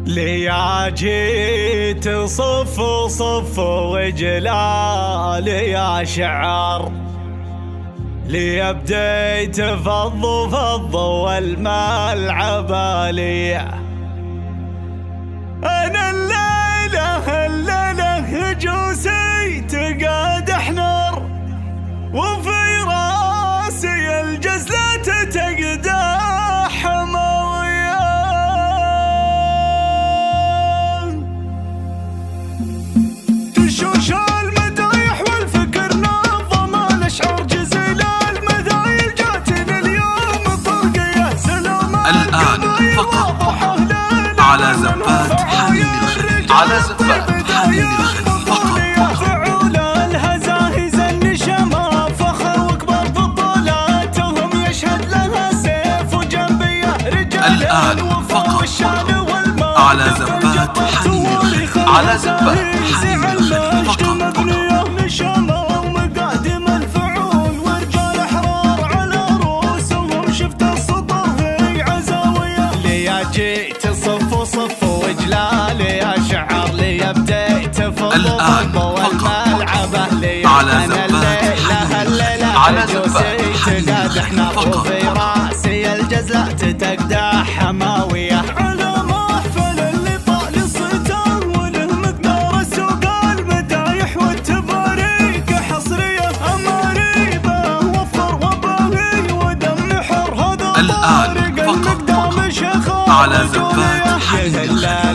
ليا جيت صف وجلال يا شعر، ليا بديت فض والملعب ليا. أنا الليلة جوسي تقادح نار، وفي راسي الجزلة تقدح حماوية. تشوش المدايح والفكر نظم الأشعار، جزيل المذايل جاتني اليوم طلقية. سلام الآن فقط على زفات حنين الخليل، على زفات حنين الخليل فقط. فعول الهزاهز النشما فخر وكبر بطولاتهم، يشهد لها سيف وجنبيه رجال الوفا والشان والمال. على زفات حنين الخليل، على زفات حنين الخليل فقط. مبنيه نشما ومقادم الفعول، ورجال احرار على رؤوسهم. شفت السطر في عزاويه. ليا جيت صف وجلال يا شعر، ليا بديت الآن والملعبه ليا. على أنا الليلة على جوسي تقادح نار، وفي راسي الجزلة تقدح حماوية. على محفل اللي طال الصيتان وله مقدار السوق، المدايح والتباريك حصرية. أماريبه وفر وباهي ودم حر، هذا الآن المقدام شيخ على زفات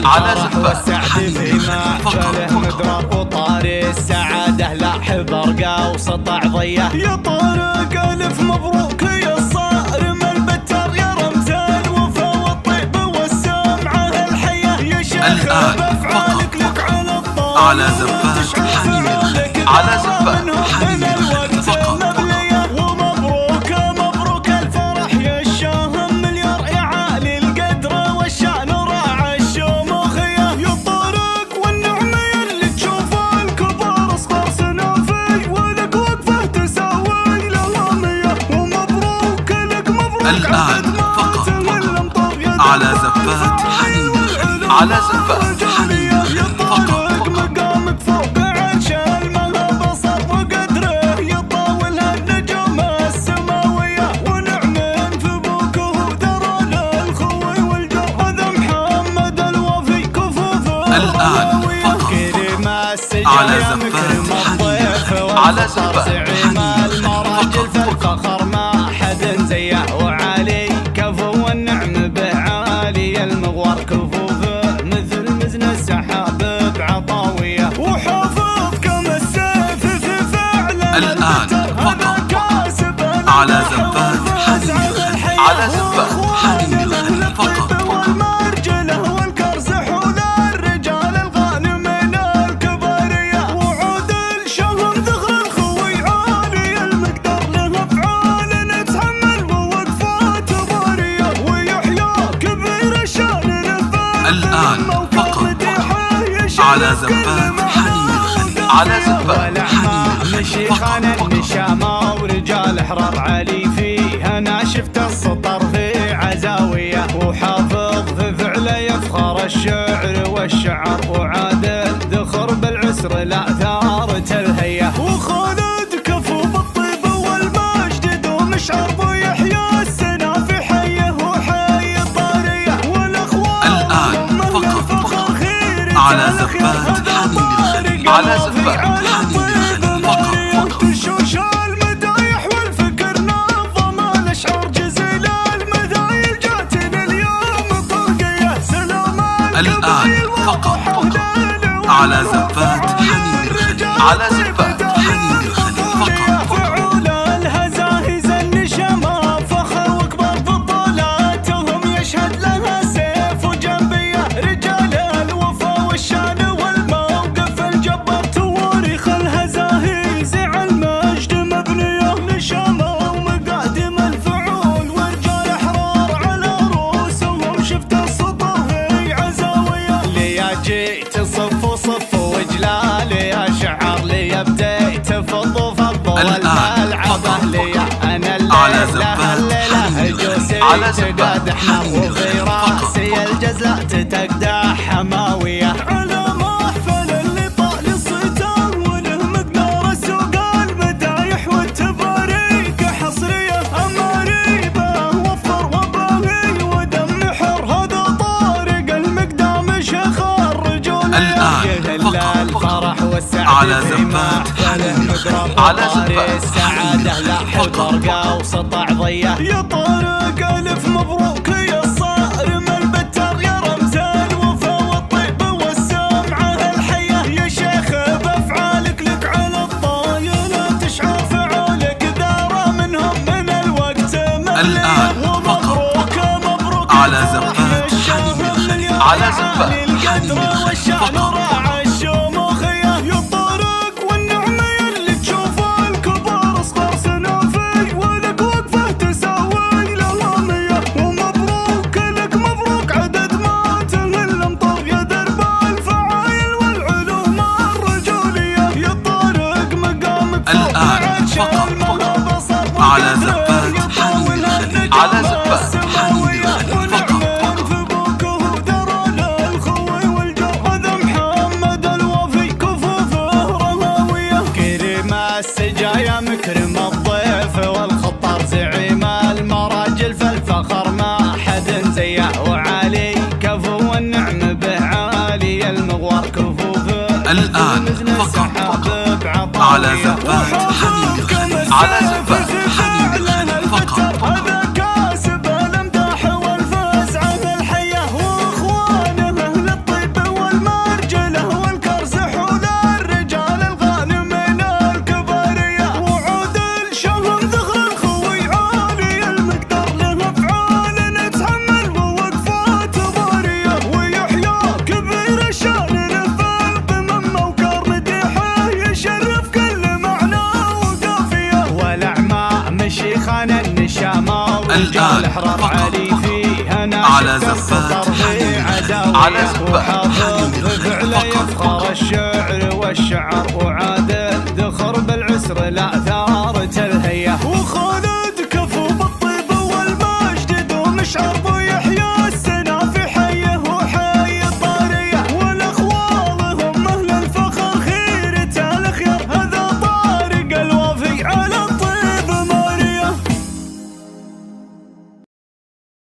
على زفات في محفله مدرار، وطاري السعادة لاحب أرقى وسطع ضيه. يا طارق ألف مبروك يا الصارم البتر، يا رمز الوفا والطيب والسمعة الحية. يا شيخ بأفعالك لك على الطار، على زفات حنين الخليل، على زفات حنين الخليل فقط. ومبروك الفرح يا الشاهم مليار، يا عالي القدر والشان راعى الشموخية. يا طارق والنعمة اللي تشوف الكبار اصغر سنافي، ولك وقفة تساوي لها 100. ومبروك لك مبروك الآن فقط على زفات حنين الخليل، على زفات حنين الخليل فقط. مقامك فوق عرش الملا بصر وقدره، يطاول هالنجوم السماوية. ونعم في بوكه درى للخوي والجو، هذا محمد الوفي كفوفه الآن فقط على زفات حنين الخليل، على زفات حنين الخليل في الفخر ما حد زيه. وعلي كفو والنعم به عالي المغوار، كفوفه مثل مزن السحاب بعطاويه. وحافظ كما السيف في فعله. الآن فقط على زفات حنين الخليل، على زفات حنين الخليل فقط. والمرجله والكرز حول الرجال الغانمين الكباريه. وعود الشهم ذخر الخوي عالي المقدار، له افعال نتحمل ووقفات باريه. ويحيى كبير الشان نفاذ الآن فقط على زفات حنين الخليل، على زفات حنين الخليل فقط. النشامة ورجال احرار علي فيه. انا شفت السطر في عزاويه، وحافظ في فعله يفخر الشعر والشعر. وعادل ذخر بالعسر لا ثارت الهيه. وخالد كفو بالطيب والمجد دوم شعر، ويحيى السنافي حيه وحي الطاريه. والاخوان الآن فقط على زفات حنين الخليل، على زفات حنين الخليل فقط. تشوش المدايح والفكر نظم الأشعار، جزيل المذايل جاتني اليوم طلقية. سلام الآن فقط على زفات حنين الخليل، على زفات حنين الخليل فقط. فعول الهزاهز النشما فخر وكبر بطولاتهم، يشهد لها سيف وجنبيه رجال الوفا والشان والموقف الجبار. تواريخ الهزاهز على المجد مبنيه نشما ومقادم الفعول، ورجال احرار على رؤوسهم. شفت السطر في عزاويه. ليا جيت صف وجلال يا شعر، ليا بديت فض والملعبه ليا. انا الليلة جوسي تقادح نار، وفي راسي الجزلة تقدح والسعد على في زفات محفله مضرب على وطاري زفات السعادة لاح برقة وسطع ضيه يا طارق ألف مبروك يا الصارم البتر يا رمز الوفا والطيب والسمعة الحية يا شيخ بأفعالك لك على الطايلة تشعر فعولك دار منهم من الوقت الآن فقط على زفات حنين الخليل على زفات حنين الخليل فقط راعى الشموخية يا طارق والنعمة اللي تشوف الكبار اصغر سنافي ولك وقفة تساوي للامية ومبروك لك مبروك عدد ما تهل امطر يا درب الفعايل والعلوم الرجولية يا طارق مقامك الآن فقط على زفات حنين الخليل على زفات حنين الخليل فقط السجايا مكرم الضيف والخطار زعيم المراجل فالفخر ما حد زيه وعالي كفو والنعم به عالي المغوار كفوفه الآن فقط على زفات حنين الخليل على زفات حنين الخليل فقط هذا كاسب الامداح والفاز عن الحيه واخوانه للطيب والمرجله والكرز حول الرجال الغانمين الكباريه وعود الشهم ذخر الخوي عالي المقدار له افعال نتحمل ووقفات ضاريه ويحيى كبير الشان له في القمم موكر مديحه يشرف كل معنى وقافيه والاعمى مشيخان النشامه الآن فقط على زفات حنين الخليل على زفات حنين الخليل فقط يفخر الشعر والشعر وعاد